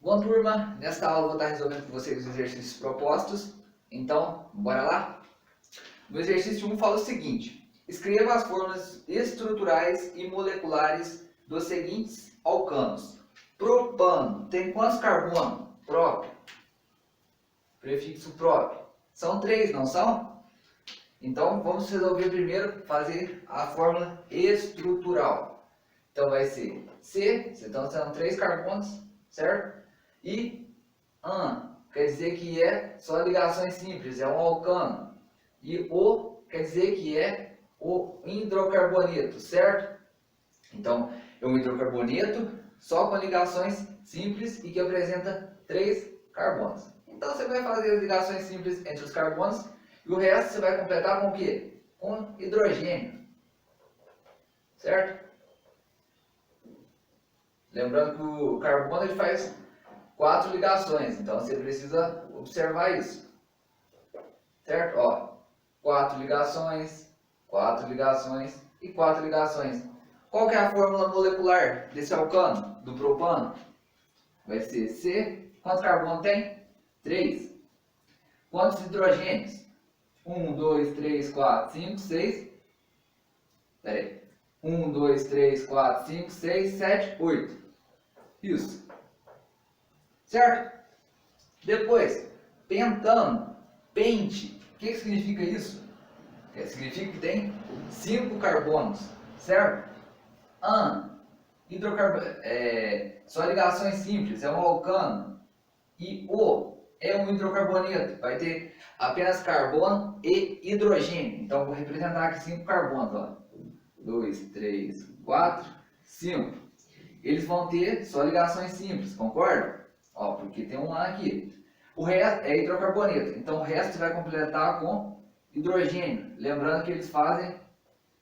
Bom, turma, nesta aula eu vou estar resolvendo com vocês os exercícios propostos. Então, bora lá? No exercício 1 fala o seguinte: escreva as fórmulas estruturais e moleculares dos seguintes alcanos. Propano tem quantos carbonos? Próprio. Prefixo próprio. São 3, não são? Então, vamos resolver primeiro, fazer a fórmula estrutural. Então, vai ser C, então são 3 carbonos, certo? E an quer dizer que é só ligações simples, é um alcano. E O quer dizer que é o hidrocarboneto, certo? Então, é um hidrocarboneto só com ligações simples e que apresenta 3 carbonos. Então, você vai fazer as ligações simples entre os carbonos e o resto você vai completar com o quê? Com hidrogênio, certo? Lembrando que o carbono ele faz 4 ligações, então você precisa observar isso, certo? Ó, 4 ligações, 4 ligações e 4 ligações. Qual que é a fórmula molecular desse alcano, do propano? Vai ser C. Quantos carbonos tem? 3. Quantos hidrogênios? 1, 2, 3, 4, 5, 6. Pera aí. 1, 2, 3, 4, 5, 6, 7, 8. Isso. Certo? Depois, pentano, pente. O que significa isso? Significa que tem 5 carbonos, certo? Hidrocarbono, só ligações simples, é um alcano. E O é um hidrocarboneto, vai ter apenas carbono e hidrogênio. Então, vou representar aqui 5 carbonos, ó. 2, 3, 4, 5. Eles vão ter só ligações simples, concorda? Ó, porque tem um A aqui. O resto é hidrocarboneto, então o resto você vai completar com hidrogênio. Lembrando que eles fazem,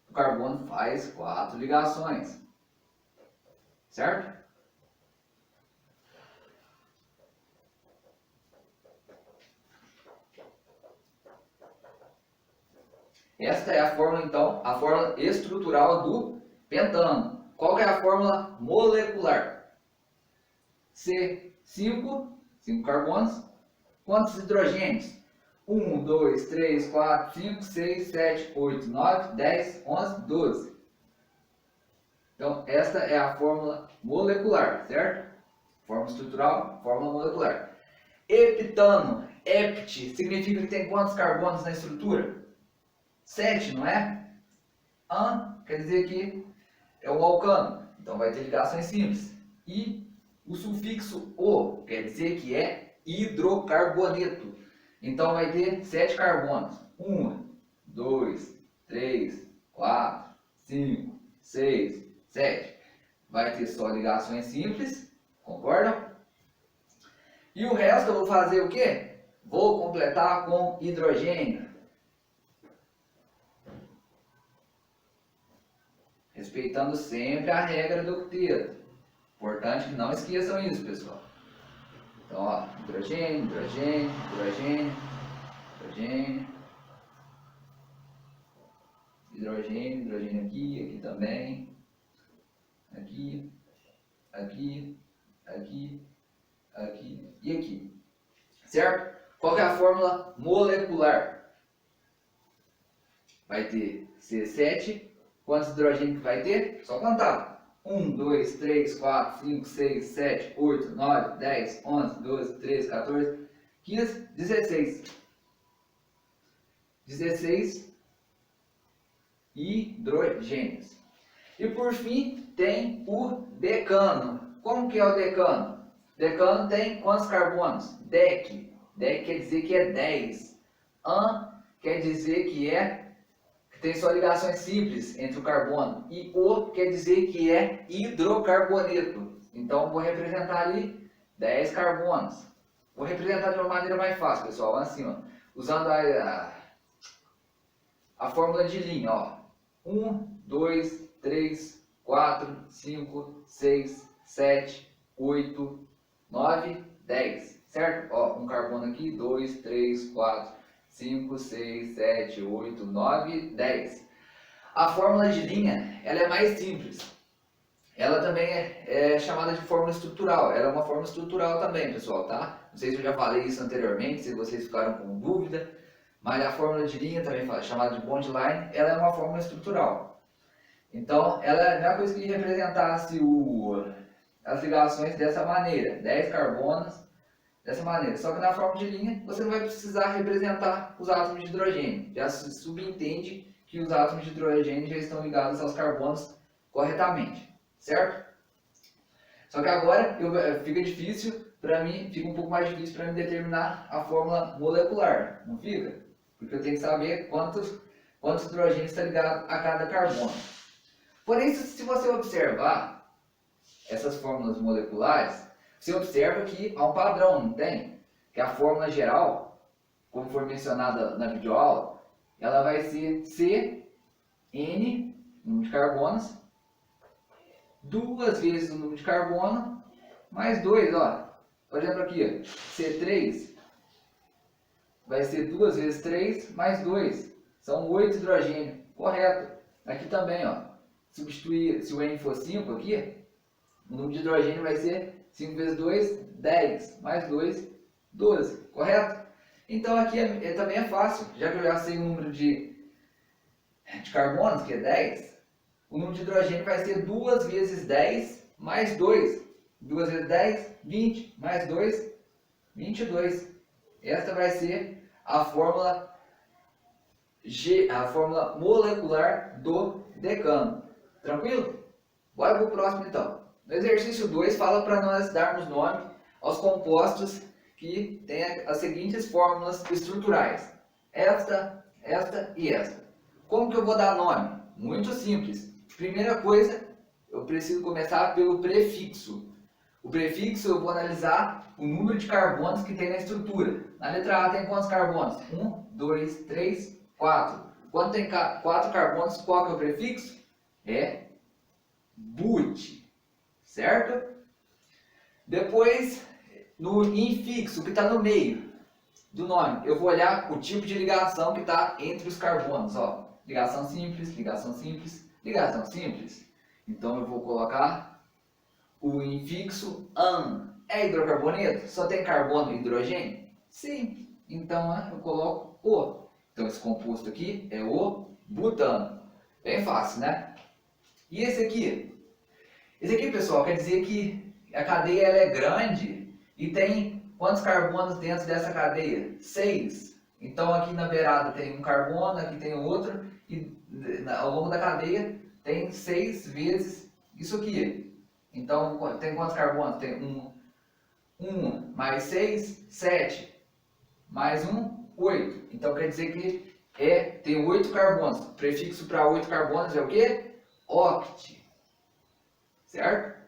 o carbono faz 4 ligações, certo? Esta é a fórmula, então, a fórmula estrutural do pentano. Qual que é a fórmula molecular? C, 5 carbonos. Quantos hidrogênios? 1, 2, 3, 4, 5, 6, 7, 8, 9, 10, 11, 12. Então, esta é a fórmula molecular, certo? Fórmula estrutural, fórmula molecular. Heptano, hept, significa que tem quantos carbonos na estrutura? 7, não é? An quer dizer que é um alcano, então vai ter ligações simples. E o sufixo O quer dizer que é hidrocarboneto. Então vai ter 7 carbonos. 1, 2, 3, 4, 5, 6, 7. Vai ter só ligações simples, concordam? E o resto eu vou fazer o quê? Vou completar com hidrogênio. Respeitando sempre a regra do octeto. Importante que não esqueçam isso, pessoal. Então, ó, hidrogênio, hidrogênio, hidrogênio, hidrogênio, hidrogênio, hidrogênio aqui, aqui também, aqui, aqui, aqui, aqui e aqui. Certo? Qual que é a fórmula molecular? Vai ter C7. Quantos hidrogênios que vai ter? Só contar. 1, 2, 3, 4, 5, 6, 7, 8, 9, 10, 11, 12, 13, 14, 15, 16. 16 hidrogênios. E por fim, tem o decano. Como que é o decano? Decano tem quantos carbonos? Dec. Dec quer dizer que é 10. An quer dizer que tem só ligações simples entre o carbono. E O quer dizer que é hidrocarboneto. Então, vou representar ali 10 carbonos. Vou representar de uma maneira mais fácil, pessoal. Assim, ó, usando a fórmula de linha. Ó. 1, 2, 3, 4, 5, 6, 7, 8, 9, 10. Certo? Ó, um carbono aqui, 2, 3, 4, 5, 6, 7, 8, 9, 10. A fórmula de linha ela é mais simples. ela também é chamada de fórmula estrutural. Ela é uma fórmula estrutural também, pessoal, tá? Não sei se eu já falei isso anteriormente, se vocês ficaram com dúvida, mas a fórmula de linha, também chamada de bond line, ela é uma fórmula estrutural. Então, ela é a mesma coisa que representasse as ligações dessa maneira, 10 carbonos, dessa maneira. Só que na forma de linha, você não vai precisar representar os átomos de hidrogênio. Já se subentende que os átomos de hidrogênio já estão ligados aos carbonos corretamente, certo? Só que agora fica difícil para mim, fica um pouco mais difícil para mim determinar a fórmula molecular, não fica? Porque eu tenho que saber quantos hidrogênios está ligado a cada carbono. Porém, se você observar essas fórmulas moleculares, você observa que há um padrão, não tem? Que a fórmula geral, como foi mencionada na videoaula, ela vai ser CN, número de carbonos, duas vezes o número de carbono, mais 2, ó. Por exemplo aqui, ó, C3 vai ser 2 vezes 3 mais 2. São 8 hidrogênio. Correto. Aqui também, ó. Substituir, se o N for 5 aqui, o número de hidrogênio vai ser 5 vezes 2, 10. Mais 2, 12. Correto? Então aqui também é fácil. Já que eu já sei o número de carbonos, que é 10, o número de hidrogênio vai ser 2 vezes 10 mais 2. 2 vezes 10, 20. Mais 2, 22. Esta vai ser a fórmula molecular do decano. Tranquilo? Bora para o próximo então. No exercício 2 fala para nós darmos nome aos compostos que têm as seguintes fórmulas estruturais. Esta e esta. Como que eu vou dar nome? Muito simples. Primeira coisa, eu preciso começar pelo prefixo. O prefixo eu vou analisar o número de carbonos que tem na estrutura. Na letra A tem quantos carbonos? 1, 2, 3, 4. Quando tem 4 carbonos, qual que é o prefixo? É but, certo? Depois, no infixo, que está no meio do nome, eu vou olhar o tipo de ligação que está entre os carbonos. Ó, ligação simples, ligação simples, ligação simples. Então eu vou colocar o infixo AN. É hidrocarboneto? Só tem carbono e hidrogênio? Sim. Então eu coloco O. Então esse composto aqui é o butano. Bem fácil, né? E esse aqui? Esse aqui, pessoal, quer dizer que a cadeia ela é grande e tem quantos carbonos dentro dessa cadeia? 6. Então aqui na beirada tem um carbono, aqui tem outro, e ao longo da cadeia tem 6 vezes isso aqui. Então tem quantos carbonos? Tem 1 mais 6, 7. Mais 1, 8. Então quer dizer que tem 8 carbonos. O prefixo para 8 carbonos é o quê? Oct. Certo?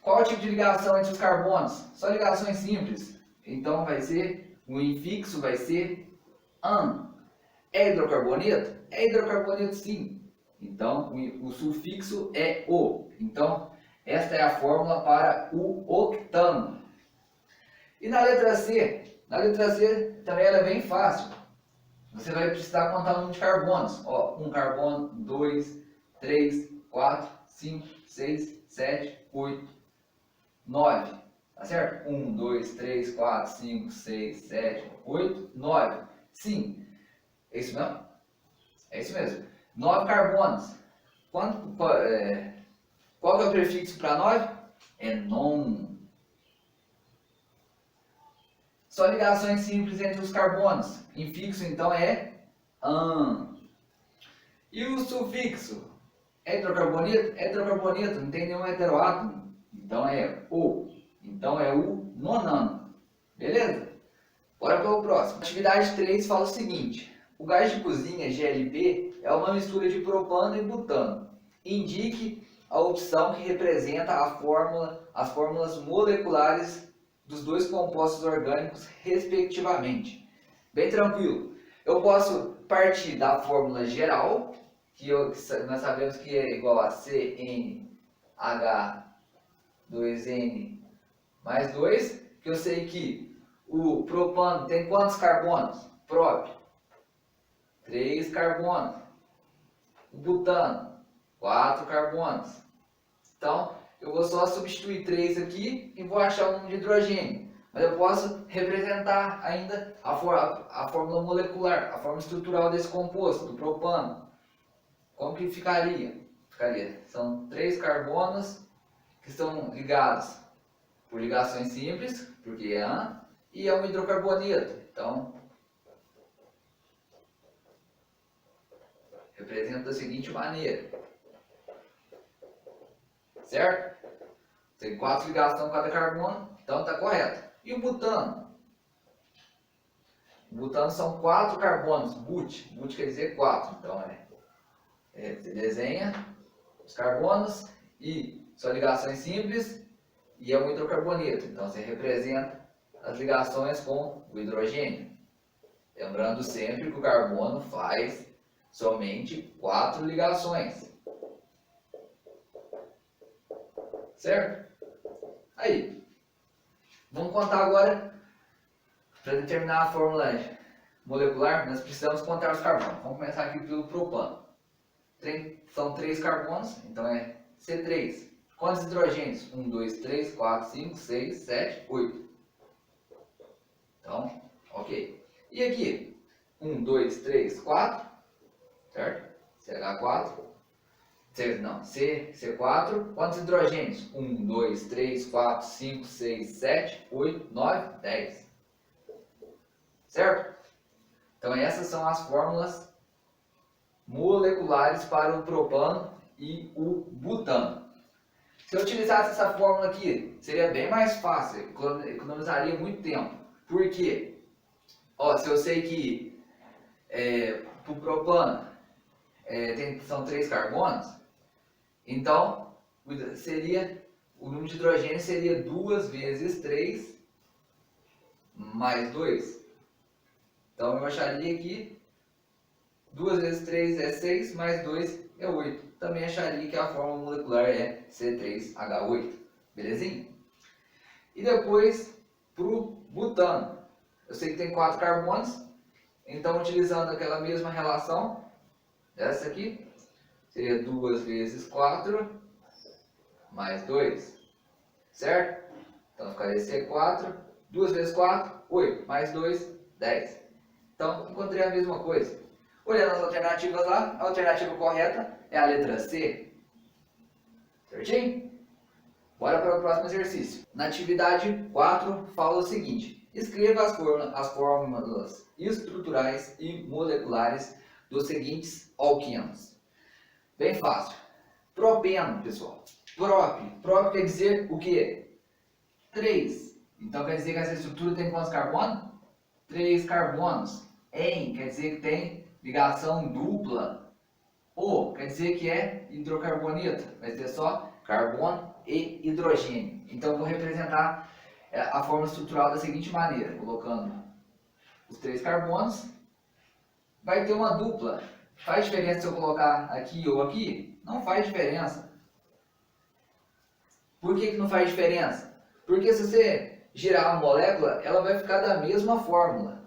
Qual é o tipo de ligação entre os carbonos? Só ligações simples. Então vai ser, o infixo vai ser AN. É hidrocarboneto? É hidrocarboneto sim. Então o sufixo é O. Então esta é a fórmula para o octano. E na letra C? Na letra C também ela é bem fácil. Você vai precisar contar o número de carbonos. Ó, 1 carbono, 2, 3, 4, 5, 6, 7, 8, 9. Tá certo? 1, 2, 3, 4, 5, 6, 7, 8, 9. Sim. É isso mesmo? É isso mesmo. 9 carbonos. Qual que é o prefixo para 9? É non. Só ligações simples entre os carbonos. Infixo então é an. E o sufixo? É hidrocarboneto? É hidrocarboneto, não tem nenhum heteroátomo. Então é o. Então é o nonano. Beleza? Bora para o próximo. Atividade 3 fala o seguinte. O gás de cozinha GLP é uma mistura de propano e butano. Indique a opção que representa as fórmulas moleculares dos dois compostos orgânicos, respectivamente. Bem tranquilo. Eu posso partir da fórmula geral, que nós sabemos que é igual a CnH2n mais 2, que eu sei que o propano tem quantos carbonos? Próprio. 3 carbonos. O butano, 4 carbonos. Então, eu vou só substituir 3 aqui e vou achar o número de hidrogênio. Mas eu posso representar ainda a fórmula molecular, a fórmula estrutural desse composto, do propano. Como que ficaria? São 3 carbonos que estão ligados por ligações simples, porque é AN, e é um hidrocarboneto. Então, representa da seguinte maneira. Certo? Tem 4 ligações cada carbono, então está correto. E o butano? O butano são 4 carbonos, but quer dizer 4, então você desenha os carbonos e são ligações simples e é um hidrocarboneto, então você representa as ligações com o hidrogênio. Lembrando sempre que o carbono faz somente 4 ligações. Certo? Aí, vamos contar agora, para determinar a fórmula molecular, nós precisamos contar os carbonos. Vamos começar aqui pelo propano. São 3 carbonos, então é C3. Quantos hidrogênios? 1, 2, 3, 4, 5, 6, 7, 8. Então, ok. E aqui? 1, 2, 3, 4, certo? CH4. Não, C4. Quantos hidrogênios? 1, 2, 3, 4, 5, 6, 7, 8, 9, 10. Certo? Então essas são as fórmulas moleculares para o propano e o butano. Se eu utilizasse essa fórmula aqui, seria bem mais fácil, economizaria muito tempo. Por quê? Ó, se eu sei que para o propano são 3 carbonos, então o número de hidrogênio seria 2 vezes 3 mais 2. Então eu acharia que 2 vezes 3 é 6, mais 2 é 8. Também acharia que a fórmula molecular é C3H8. Belezinha? E depois, para o butano. Eu sei que tem 4 carbonos, então utilizando aquela mesma relação, essa aqui, seria 2 vezes 4, mais 2. Certo? Então ficaria C4, 2 vezes 4, 8, mais 2, 10. Então, encontrei a mesma coisa. Olhando as alternativas lá, a alternativa correta é a letra C. Certinho? Bora para o próximo exercício. Na atividade 4, fala o seguinte. Escreva as fórmulas estruturais e moleculares dos seguintes alquenos. Bem fácil. Propeno, pessoal. Prop quer dizer o quê? 3. Então quer dizer que essa estrutura tem quantos carbonos? 3 carbonos. En quer dizer que tem ligação dupla. O quer dizer que é hidrocarboneto. Vai ter só carbono e hidrogênio. Então eu vou representar a forma estrutural da seguinte maneira. Colocando os 3 carbonos. Vai ter uma dupla. Faz diferença se eu colocar aqui ou aqui? Não faz diferença. Por que não faz diferença? Porque se você girar a molécula, ela vai ficar da mesma fórmula.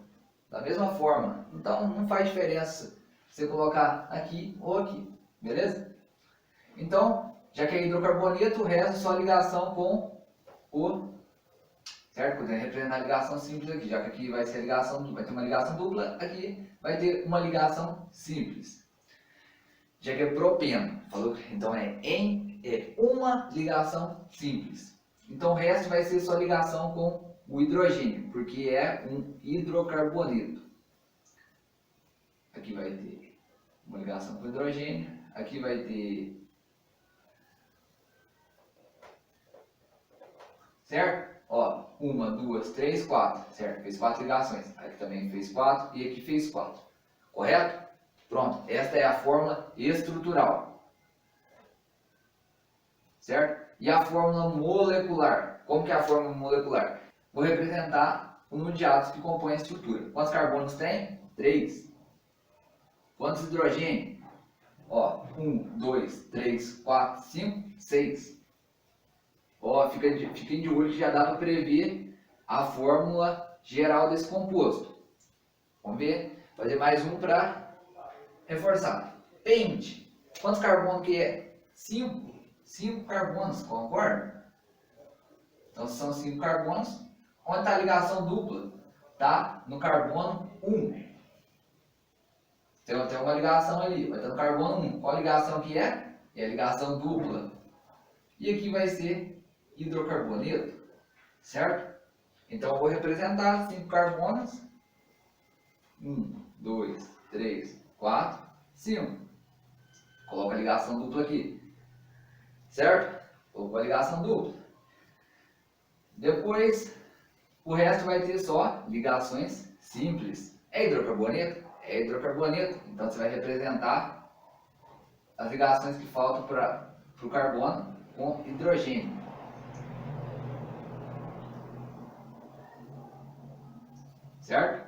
Da mesma forma. Então não faz diferença você colocar aqui ou aqui. Beleza? Então, já que é hidrocarboneto, o resto é só ligação com o... Certo? Podemos representar a ligação simples aqui. Já que aqui vai ter uma ligação dupla, aqui vai ter uma ligação simples. Já que é propeno. Falou? Então é uma ligação simples. Então o resto vai ser só ligação com o hidrogênio, porque é um hidrocarboneto. Aqui vai ter uma ligação com o hidrogênio, aqui vai ter... Certo? Ó, 1, 2, 3, 4, certo? Fez 4 ligações. Aqui também fez 4 e aqui fez 4. Correto? Pronto, esta é a fórmula estrutural. Certo? E a fórmula molecular. Como que é a fórmula molecular? Vou representar o número de átomos que compõem a estrutura. Quantos carbonos tem? 3. Quantos hidrogênios? Ó, 1, 2, 3, 4, 5, 6. Ó, fiquem de olho que já dá para prever a fórmula geral desse composto. Vamos ver? Fazer mais um para reforçar. Pente. Quantos carbonos que é? 5 carbonos, concorda? Então são 5 carbonos. Onde está a ligação dupla? Está no carbono 1. Então tem uma ligação ali, vai estar no carbono 1. Qual ligação que é? É a ligação dupla. E aqui vai ser hidrocarboneto, certo? Então eu vou representar 5 carbonos. 1, 2, 3, 4, 5. Coloca a ligação dupla aqui, certo? Colocou a ligação dupla. Depois, o resto vai ter só ligações simples. É hidrocarboneto? É hidrocarboneto. Então você vai representar as ligações que faltam para o carbono com hidrogênio. Certo?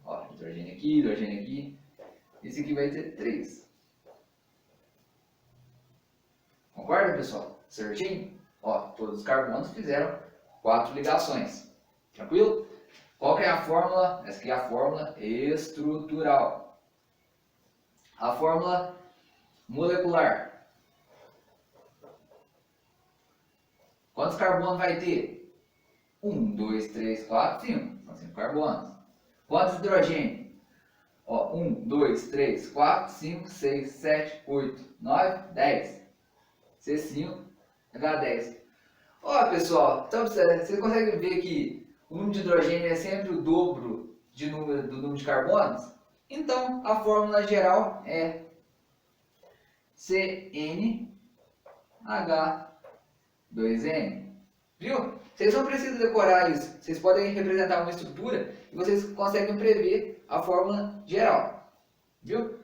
Ó, hidrogênio aqui. Esse aqui vai ter 3. Concorda, pessoal? Certinho? Ó, todos os carbonos fizeram 4 ligações. Tranquilo? Qual que é a fórmula? Essa aqui é a fórmula estrutural. A fórmula molecular. Quantos carbonos vai ter? 1, 2, 3, 4, 5. São 5 carbonos. Quantos hidrogênio? Ó, 1, 2, 3, 4, 5, 6, 7, 8, 9, 10. C5H10. Ó, pessoal, então você consegue ver que o número de hidrogênio é sempre o dobro do número de carbonos? Então, a fórmula geral é CnH2n. Viu? Vocês não precisam decorar isso. Vocês podem representar uma estrutura e vocês conseguem prever a fórmula geral. Viu?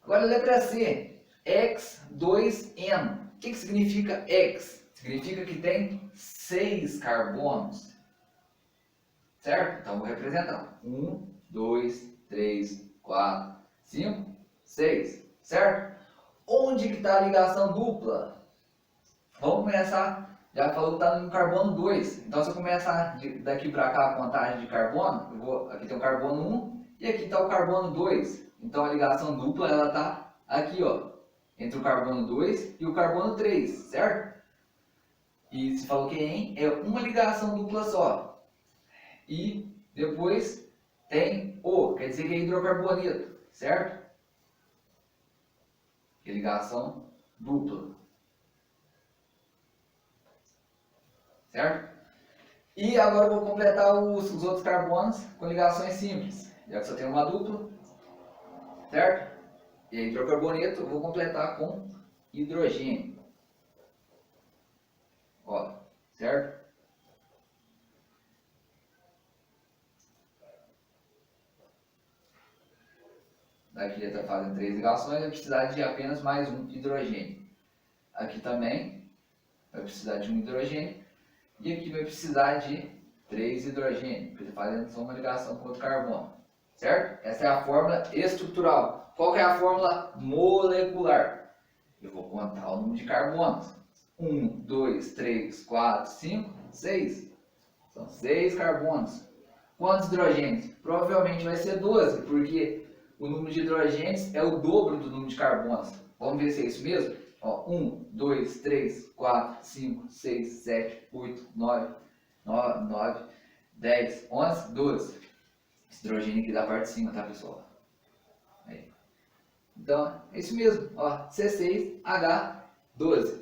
Agora, letra C. X2n. O que significa X? Significa que tem 6 carbonos. Certo? Então, vou representar. 1, 2, 3, 4, 5, 6. Certo? Onde que está a ligação dupla? Vamos começar. Já falou que está no carbono 2. Então, se eu começar daqui para cá a contagem de carbono, aqui tem o carbono 1 e aqui está o carbono 2. Então, a ligação dupla ela está aqui, ó, entre o carbono 2 e o carbono 3, certo? E se falou que é uma ligação dupla só. E depois tem O, quer dizer que é hidrocarboneto, certo? Que é ligação dupla. Certo? E agora eu vou completar os outros carbonos com ligações simples. Já que só tem uma dupla, certo? E aí, hidrocarboneto eu vou completar com hidrogênio. Ó, certo? Daqui já está fazendo 3 ligações, vai precisar de apenas mais um hidrogênio. Aqui também vai precisar de um hidrogênio. E aqui vai precisar de 3 hidrogênios, porque está fazendo só uma ligação com outro carbono. Certo? Essa é a fórmula estrutural. Qual que é a fórmula molecular? Eu vou contar o número de carbonos. 1, 2, 3, 4, 5, 6. São 6 carbonos. Quantos hidrogênios? Provavelmente vai ser 12, porque o número de hidrogênios é o dobro do número de carbonos. Vamos ver se é isso mesmo? Ó, 1, 2, 3, 4, 5, 6, 7, 8, 9, 10, 11, 12. Esse hidrogênio aqui da parte de cima, tá, pessoal? Aí. Então, é isso mesmo. Ó, C6H12.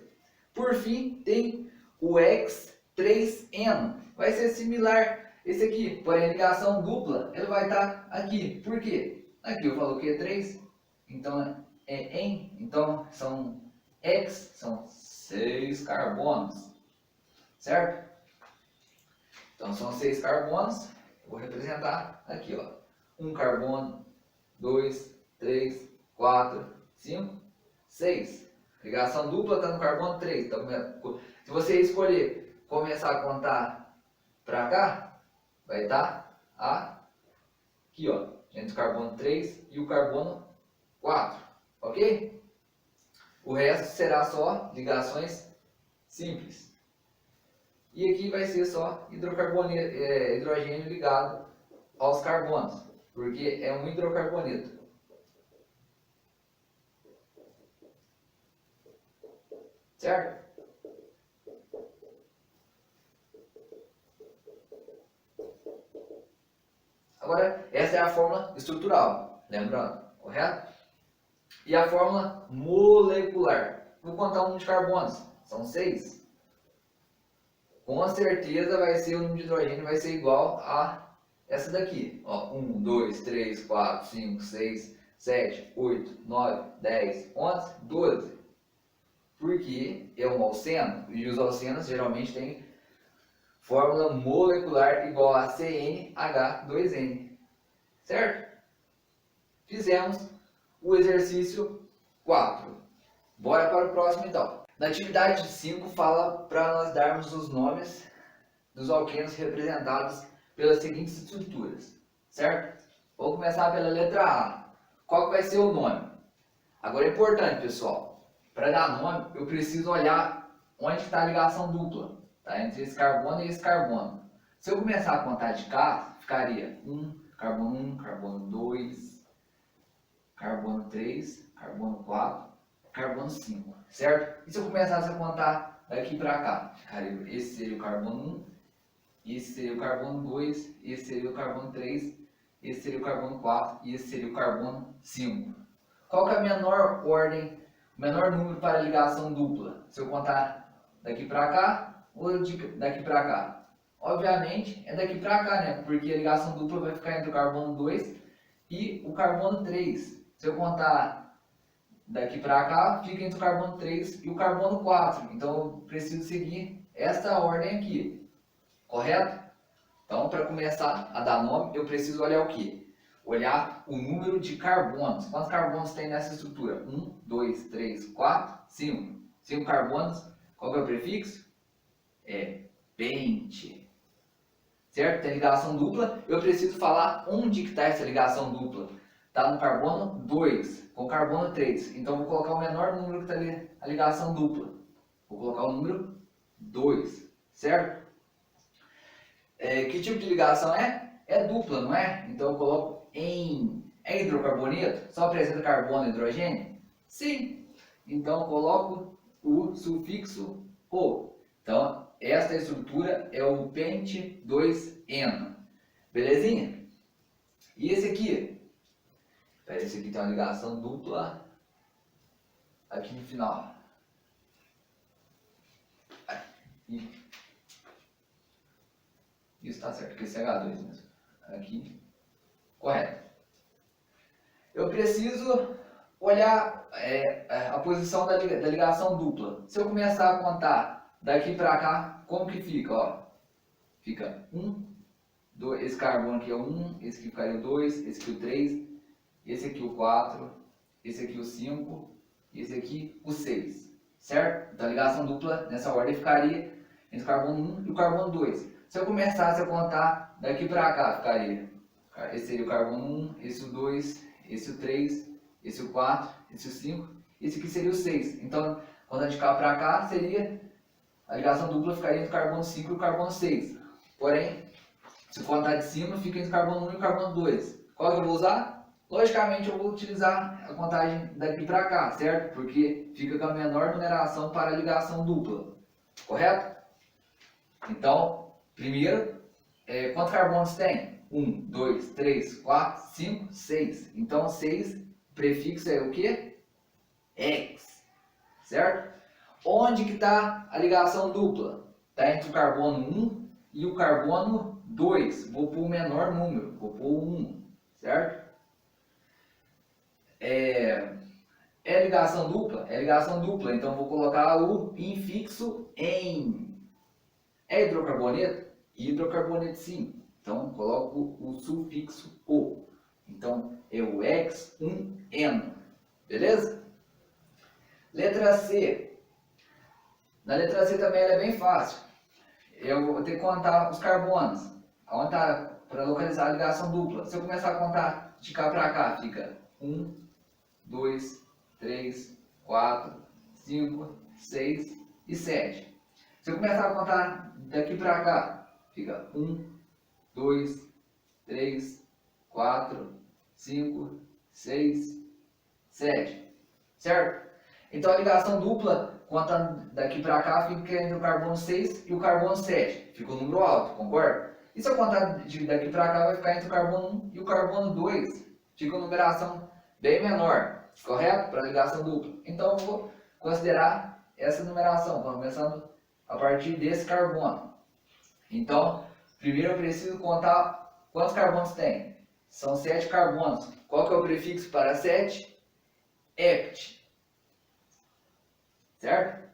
Por fim, tem o X3N. Vai ser similar esse aqui, porém a ligação dupla ele vai estar aqui. Por quê? Aqui eu falo que é 3, então é N. Então são X, são 6 carbonos. Certo? Então são 6 carbonos. Vou representar aqui, ó. 1 carbono, 2, 3, 4, 5, 6. Ligação dupla está no carbono 3. Então, se você escolher começar a contar para cá, vai estar aqui, ó, entre o carbono 3 e o carbono 4. Ok? O resto será só ligações simples. E aqui vai ser só hidrogênio ligado aos carbonos, porque é um hidrocarboneto. certo? Agora, essa é a fórmula estrutural, lembrando, correto? E a fórmula molecular. Vou contar o número de carbonos, são 6. Com certeza vai ser o número de hidrogênio vai ser igual a essa daqui. Ó, 1, 2, 3, 4, 5, 6, 7, 8, 9, 10, 11, 12. Porque é um alceno e os alcenos geralmente têm fórmula molecular igual a CnH2n. Certo? Fizemos o exercício 4. Bora para o próximo então. Na atividade 5 fala para nós darmos os nomes dos alquenos representados pelas seguintes estruturas, certo? Vou começar pela letra A. Qual que vai ser o nome? Agora é importante, pessoal, para dar nome eu preciso olhar onde está a ligação dupla, tá? Entre esse carbono e esse carbono. Se eu começar a contar de cá, ficaria 1, carbono 2, carbono 3, carbono 4, carbono 5, certo? E se eu começasse a contar daqui para cá, ficaria, esse seria o carbono 1, esse seria o carbono 2, esse seria o carbono 3, esse seria o carbono 4 e esse seria o carbono 5. Qual que é a menor ordem, menor número para ligação dupla? Se eu contar daqui para cá ou daqui para cá? Obviamente é daqui para cá, né? Porque a ligação dupla vai ficar entre o carbono 2 e o carbono 3. Se eu contar daqui para cá, fica entre o carbono 3 e o carbono 4. Então eu preciso seguir esta ordem aqui. Correto? Então, para começar a dar nome, eu preciso olhar o quê? Olhar o número de carbonos. Quantos carbonos tem nessa estrutura? 1, 2, 3, 4, 5. 5 carbonos. Qual que é o prefixo? É pente. Certo? Tem ligação dupla. Eu preciso falar onde que está essa ligação dupla. Está no carbono 2, com carbono 3. Então, vou colocar o menor número que está ali, a ligação dupla. Vou colocar o número 2. Certo? Que tipo de ligação é? É dupla, não é? Então eu coloco em. É hidrocarboneto? Só apresenta carbono e hidrogênio? Sim. Então eu coloco o sufixo O. Então esta estrutura é o pente 2N. Belezinha? E esse aqui? Esse aqui tem uma ligação dupla aqui no final. Aqui. Isso está certo, porque esse é H2 mesmo. Aqui, correto. Eu preciso olhar a posição da ligação dupla. Se eu começar a contar daqui para cá, como que fica? Ó, fica 1, 2, esse carbono aqui é 1, esse aqui ficaria o 2, esse aqui o 3, esse aqui o 4, esse aqui o 5, esse aqui o 6. Certo? Então a ligação dupla nessa ordem ficaria entre o carbono 1 e o carbono 2. Se eu começasse a contar daqui para cá, ficaria. Esse seria o carbono 1, esse o 2, esse o 3, esse o 4, esse o 5, esse aqui seria o 6. Então, quando de cá para cá, seria a ligação dupla ficaria entre o carbono 5 e o carbono 6. Porém, se eu contar de cima, fica entre o carbono 1 e o carbono 2. Qual que eu vou usar? Logicamente, eu vou utilizar a contagem daqui para cá, certo? Porque fica com a menor numeração para a ligação dupla. Correto? Então, primeiro, quantos carbonos tem? 1, 2, 3, 4, 5, 6. Então, 6, prefixo é o quê? X. Certo? Onde que está a ligação dupla? Está entre o carbono 1 e o carbono 2. Vou pôr o menor número, vou pôr o 1. Certo? É ligação dupla? É ligação dupla, então vou colocar o infixo em. É hidrocarboneto? Hidrocarboneto sim. Então coloco o sufixo O. Então é o X1N. Beleza? Letra C. Na letra C também ela é bem fácil. Eu vou ter que contar os carbonos. Onde está para localizar a ligação dupla? Se eu começar a contar de cá para cá, fica 1, 2, 3, 4, 5, 6 e 7. Se eu começar a contar daqui para cá, fica 1, 2, 3, 4, 5, 6, 7. Certo? Então a ligação dupla, contando daqui para cá, fica entre o carbono 6 e o carbono 7. Fica o número alto, concorda? E se eu contar daqui para cá, vai ficar entre o carbono 1 e o carbono 2. Fica uma numeração bem menor, correto? Para ligação dupla. Então eu vou considerar essa numeração, começando a partir desse carbono. Então, primeiro eu preciso contar quantos carbonos tem. São 7 carbonos. Qual que é o prefixo para 7? Hept. Certo?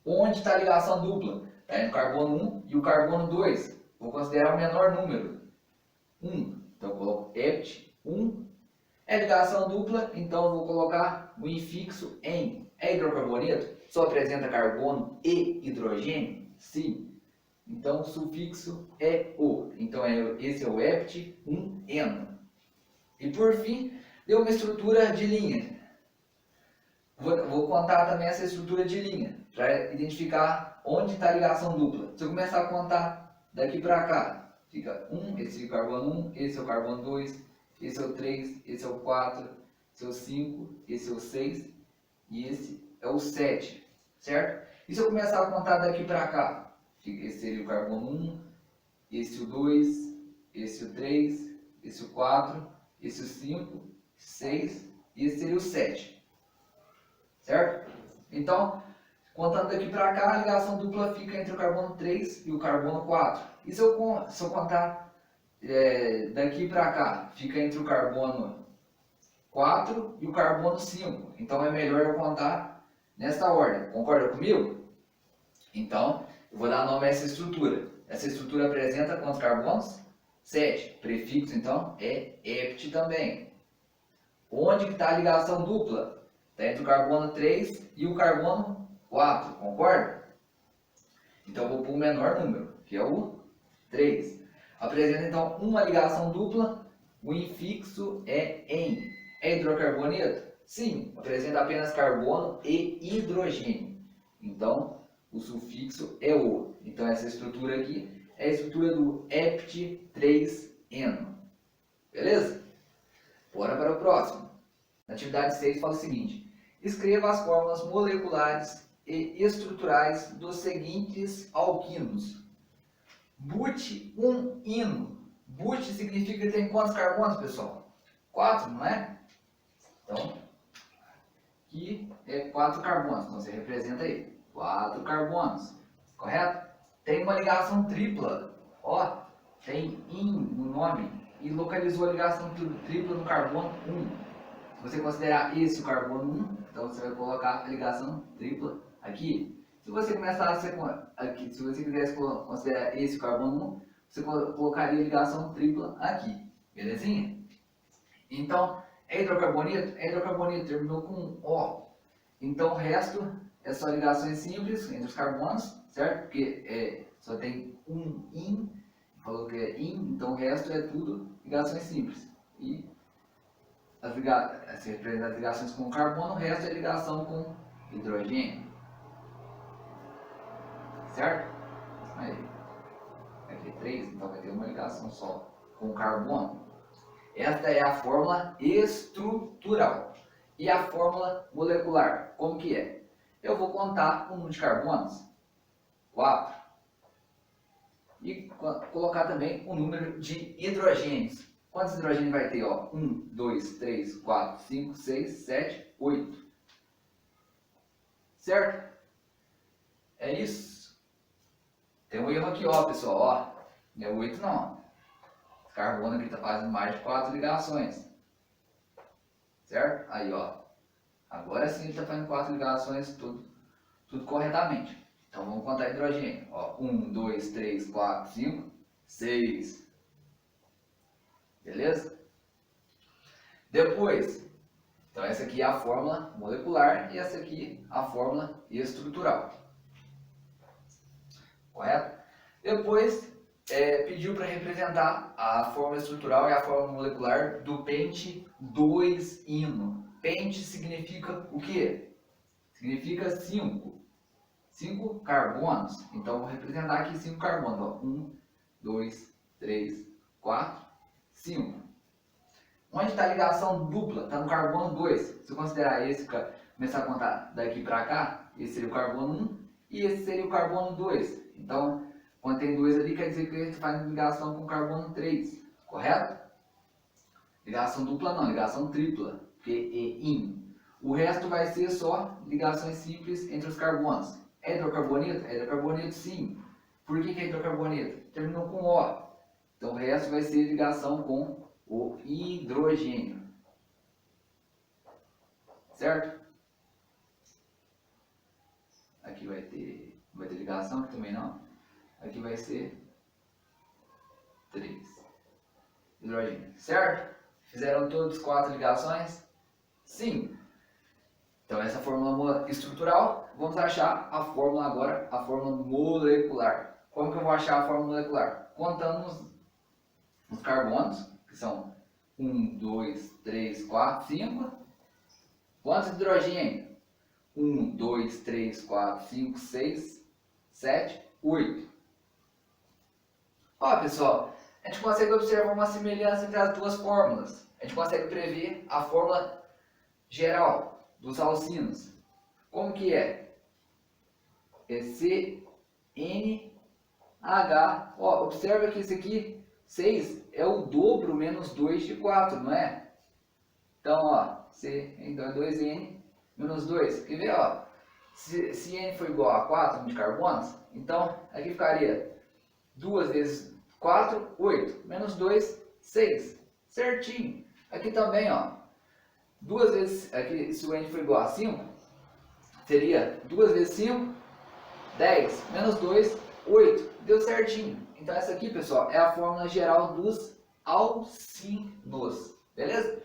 Onde está a ligação dupla? Está entre o carbono 1 e o carbono 2. Vou considerar o menor número. 1. Então eu coloco hept 1. É ligação dupla, então eu vou colocar o infixo em. É hidrocarboneto? Só apresenta carbono e hidrogênio? Sim. Então o sufixo é o. Então esse é o hept 1N. E por fim, deu uma estrutura de linha. Vou contar também essa estrutura de linha, para identificar onde está a ligação dupla. Se eu começar a contar daqui para cá, fica 1, esse é o carbono 1, esse é o carbono 2, esse é o 3, esse é o 4, esse é o 5, esse é o 6 e esse é o 7, certo? E se eu começar a contar daqui para cá, esse seria o carbono 1, esse o 2, esse o 3, esse o 4, esse o 5, 6 e esse seria o 7. Certo? Então, contando daqui para cá, a ligação dupla fica entre o carbono 3 e o carbono 4. E se eu contar daqui para cá, fica entre o carbono 4 e o carbono 5. Então é melhor eu contar nesta ordem. Concorda comigo? Então, eu vou dar nome a essa estrutura. Essa estrutura apresenta quantos carbonos? 7. Prefixo, então, é hept também. Onde que está a ligação dupla? Está entre o carbono 3 e o carbono 4, concorda? Então eu vou pôr o menor número, que é o 3. Apresenta então uma ligação dupla, o infixo é em. É hidrocarboneto? Sim, apresenta apenas carbono e hidrogênio. Então o sufixo é o. Então essa estrutura aqui é a estrutura do hept3N. Beleza? Bora para o próximo. Na atividade 6 fala o seguinte: escreva as fórmulas moleculares e estruturais dos seguintes alquinos. But1-ino. But significa que tem quantos carbonos, pessoal? 4, não é? Então, aqui é 4 carbonos. Então você representa aí 4 carbonos. Correto? Tem uma ligação tripla. Ó, tem in no nome. E localizou a ligação tripla no carbono 1. Se você considerar esse o carbono 1, então você vai colocar a ligação tripla aqui. Se você começar aqui, se você quisesse considerar esse o carbono 1, você colocaria a ligação tripla aqui. Belezinha? Então, é hidrocarboneto? É hidrocarboneto, terminou com O. Então o resto é só ligações simples entre os carbonos, certo? Porque só tem um in, falou que é in, então o resto é tudo ligações simples. E se representa as ligações com carbono, o resto é ligação com hidrogênio. Certo? Aí, aqui 3, então vai ter uma ligação só com carbono. Esta é a fórmula estrutural. E a fórmula molecular, como que é? Eu vou contar o número de carbonos, 4. E colocar também o número de hidrogênios. Quantos hidrogênios vai ter? 1, 2, 3, 4, 5, 6, 7, 8. Certo? É isso. Tem um erro aqui, pessoal. Não é 8 não. O carbono aqui está fazendo mais de 4 ligações. Certo? Aí, agora sim ele está fazendo 4 ligações, tudo corretamente. Então vamos contar hidrogênio. 1, 2, 3, 4, 5, 6. Beleza? Depois, então essa aqui é a fórmula molecular e essa aqui a fórmula estrutural. Correto? Depois, pediu para representar a fórmula estrutural e a fórmula molecular do pente 2-ino. Pente significa o quê? Significa 5. 5 carbonos. Então, vou representar aqui 5 carbonos. 1, 2, 3, 4, 5. Onde está a ligação dupla? Está no carbono 2. Se eu considerar esse começar a contar daqui para cá, esse seria o carbono 1 e esse seria o carbono 2. Então, quando tem 2 ali, quer dizer que a gente faz ligação com o carbono 3, correto? Ligação dupla não, ligação tripla, porque é IN. O resto vai ser só ligações simples entre os carbonos. É hidrocarboneto? É hidrocarboneto sim. Por que é hidrocarboneto? Terminou com O. Então o resto vai ser ligação com o hidrogênio. Certo? Aqui vai ter ligação, aqui também não. Aqui vai ser 3. Hidrogênio. Certo? Fizeram todas 4 ligações? Sim. Então essa fórmula estrutural, vamos achar a fórmula agora, a fórmula molecular. Como que eu vou achar a fórmula molecular? Contando os carbonos, que são 1, 2, 3, 4, 5. Quantos hidrogênio? 1, 2, 3, 4, 5, 6, 7, 8. Ó pessoal, a gente consegue observar uma semelhança entre as duas fórmulas. A gente consegue prever a fórmula geral dos alcinos. Como que é? É CNH. Ó, observa que isso aqui, 6, é o dobro menos 2 de 4, não é? Então, ó, então é 2N menos 2. Quer ver, ó? Se N for igual a 4 de carbonos, então aqui ficaria 2 vezes 4, 8. Menos 2, 6. Certinho. Aqui também, ó. 2 vezes, aqui, se o N for igual a 5, seria 2 vezes 5, 10. Menos 2, 8. Deu certinho. Então essa aqui, pessoal, é a fórmula geral dos alcinos. Beleza?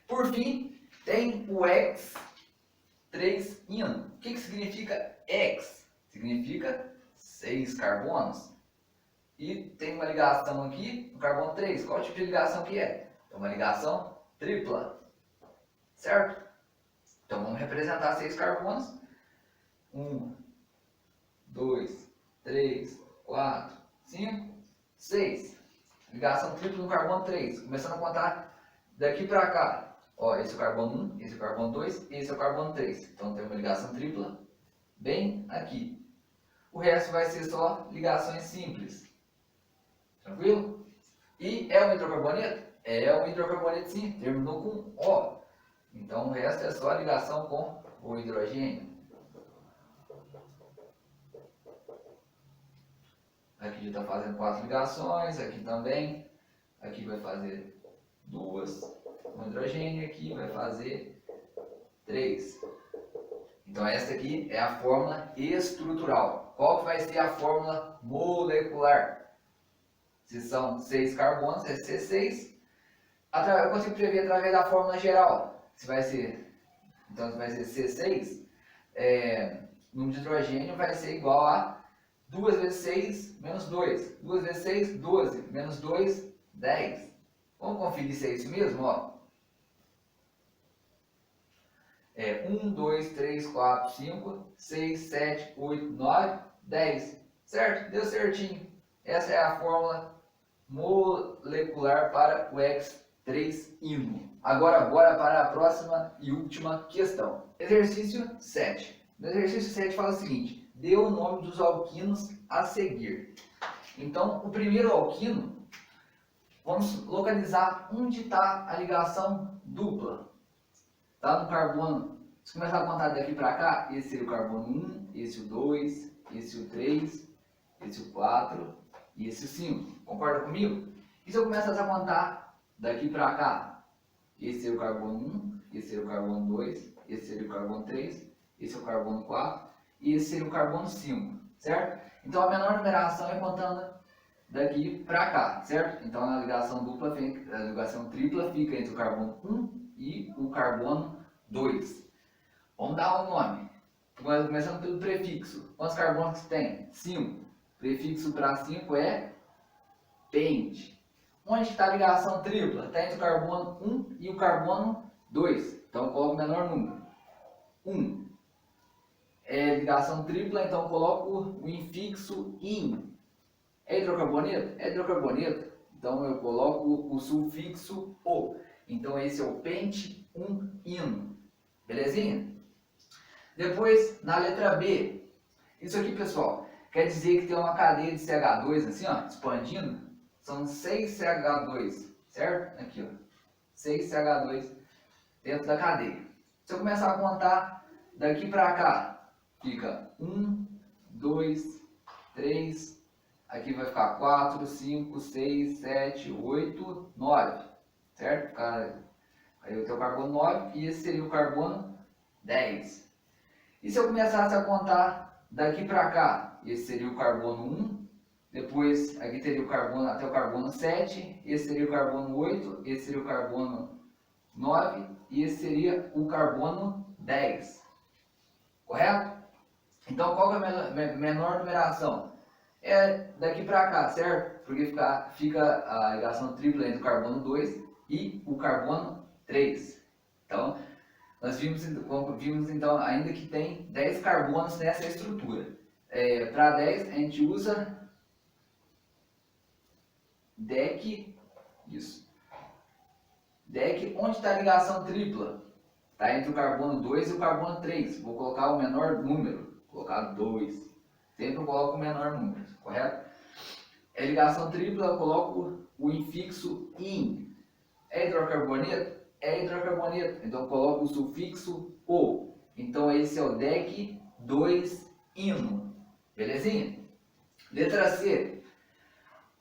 Por fim, tem o X3-ino. O que significa X? Significa 6 carbonos. E tem uma ligação aqui no carbono 3. Qual tipo de ligação que é? É uma ligação tripla. Certo? Então vamos representar 6 carbonos. 1, 2, 3, 4, 5, 6. Ligação tripla no carbono 3. Começando a contar daqui para cá. Ó, esse é o carbono 1, esse é o carbono 2, esse é o carbono 3. Então tem uma ligação tripla bem aqui. O resto vai ser só ligações simples. Tranquilo? E é um hidrocarboneto? É um hidrocarboneto sim, terminou com O. Então o resto é só ligação com o hidrogênio. Aqui já está fazendo 4 ligações, aqui também. Aqui vai fazer 2 com hidrogênio, aqui vai fazer 3. Então esta aqui é a fórmula estrutural. Qual que vai ser a fórmula molecular? Se são 6 carbonos, é C6. Eu consigo prever através da fórmula geral. Se vai ser, então vai ser C6, o número de hidrogênio vai ser igual a 2 vezes 6 menos 2. 2 vezes 6, 12. Menos 2, 10. Vamos conferir se é isso mesmo? Ó. 1, 2, 3, 4, 5, 6, 7, 8, 9, 10. Certo? Deu certinho. Essa é a fórmula molecular para o X3-ino. Agora, bora para a próxima e última questão. Exercício 7. No exercício 7 fala o seguinte: dê o nome dos alquinos a seguir. Então, o primeiro alquino, vamos localizar onde está a ligação dupla. Está no carbono. Se começar a contar daqui para cá, esse seria o carbono 1, esse o 2, esse o 3, esse o 4 e esse o 5. Concorda comigo? E se eu começar a contar daqui para cá? Esse seria o carbono 1, esse seria o carbono 2, esse seria o carbono 3, esse é o carbono 4 e esse seria o carbono 5, certo? Então a menor numeração é contando daqui para cá, certo? Então a ligação dupla, a ligação tripla fica entre o carbono 1 e o carbono 2. Vamos dar um nome. Começando pelo prefixo. Quantos carbonos tem? 5. Prefixo para 5 é pente. Onde está a ligação tripla? Está entre o carbono 1 e o carbono 2. Então coloco o menor número. 1. É ligação tripla, então coloco o infixo in. É hidrocarboneto? É hidrocarboneto. Então eu coloco o sufixo o. Então esse é o pente 1-ino. Belezinha? Depois, na letra B, isso aqui, pessoal, quer dizer que tem uma cadeia de CH2 assim, ó, expandindo. São 6 CH2, certo? Aqui, ó, 6 CH2 dentro da cadeia. Se eu começar a contar daqui para cá, fica 1, 2, 3, aqui vai ficar 4, 5, 6, 7, 8, 9, certo? Aí eu tenho o carbono 9 e esse seria o carbono 10. E se eu começasse a contar daqui para cá, esse seria o carbono 1, depois aqui teria o carbono até o carbono 7, esse seria o carbono 8, esse seria o carbono 9 e esse seria o carbono 10. Correto? Então qual que é a menor numeração? É daqui para cá, certo? Porque fica a ligação tripla entre o carbono 2 e o carbono 3. Então, nós vimos então ainda que tem 10 carbonos nessa estrutura. Para 10 a gente usa DEC, isso. DEC, onde está a ligação tripla? Está entre o carbono 2 e o carbono 3. Vou colocar o menor número, vou colocar 2. Sempre eu coloco o menor número, correto? É ligação tripla, eu coloco o infixo IN. É hidrocarboneto? É hidrocarboneto. Então eu coloco o sufixo O. Então esse é o DEC 2-ino. Belezinha? Letra C.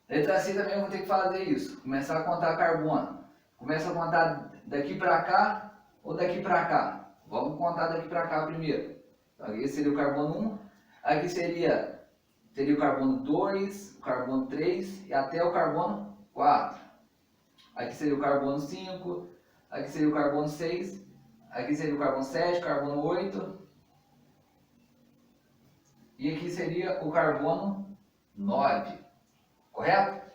Letra C também eu vou ter que fazer isso. Começar a contar carbono. Começa a contar daqui para cá ou daqui para cá? Vamos contar daqui para cá primeiro. Então, esse seria o carbono 1. Aqui teria o carbono 2, o carbono 3 e até o carbono 4. Aqui seria o carbono 5, aqui seria o carbono 6, aqui seria o carbono 7, carbono 8 e aqui seria o carbono 9, correto?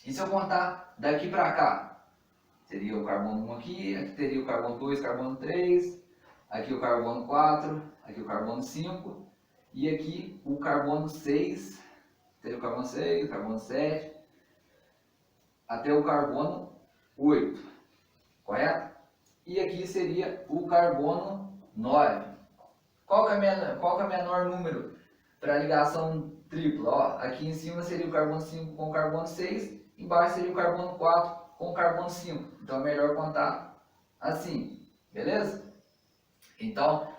E se eu contar daqui para cá? Seria o carbono 1 aqui teria o carbono 2, carbono 3, aqui o carbono 4, aqui o carbono 5 e aqui o carbono 6, teria o carbono 6, o carbono 7, até o carbono 8, correto? E aqui seria o carbono 9. Qual que é o menor número para ligação tripla? Ó, aqui em cima seria o carbono 5 com o carbono 6, embaixo seria o carbono 4 com o carbono 5. Então é melhor contar assim, beleza? Então,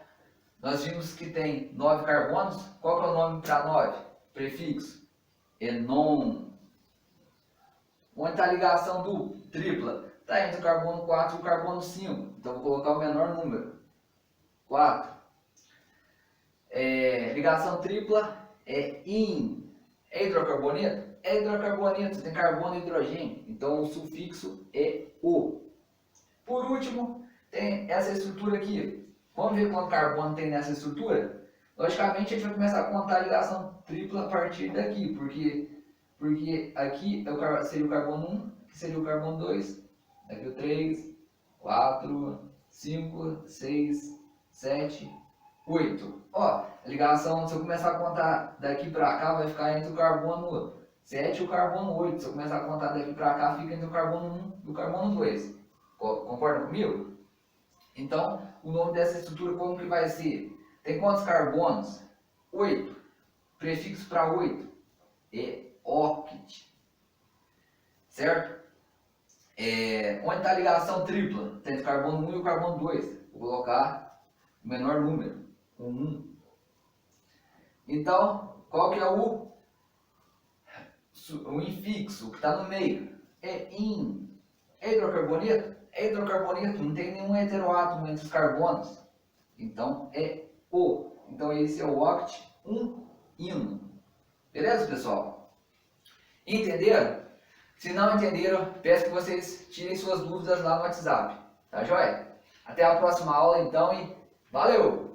nós vimos que tem 9 carbonos. Qual que é o nome para 9? Prefixo enon. Onde está a ligação do tripla? Está entre o carbono 4 e o carbono 5. Então vou colocar o menor número. 4. Ligação tripla é IN. É hidrocarboneto? É hidrocarboneto. Tem carbono e hidrogênio. Então o sufixo é O. Por último, tem essa estrutura aqui. Vamos ver quanto carbono tem nessa estrutura? Logicamente a gente vai começar a contar a ligação tripla a partir daqui. Porque aqui seria o carbono 1, aqui seria o carbono 2, aqui o 3, 4, 5, 6, 7, 8. Ó, a ligação, se eu começar a contar daqui para cá, vai ficar entre o carbono 7 e o carbono 8. Se eu começar a contar daqui para cá, fica entre o carbono 1 e o carbono 2. Concorda comigo? Então, o nome dessa estrutura como que vai ser? Tem quantos carbonos? 8. Prefixo para 8 é oct. Certo? Onde está a ligação tripla? Tem o carbono 1 e o carbono 2. Vou colocar o menor número, o 1. Então, qual que é o infixo que está no meio? É IN. É hidrocarboneto? É hidrocarboneto, não tem nenhum heteroátomo entre os carbonos. Então é O. Então esse é o oct 1-ino. Beleza, pessoal? Entenderam? Se não entenderam, peço que vocês tirem suas dúvidas lá no WhatsApp. Tá joia? Até a próxima aula então e valeu!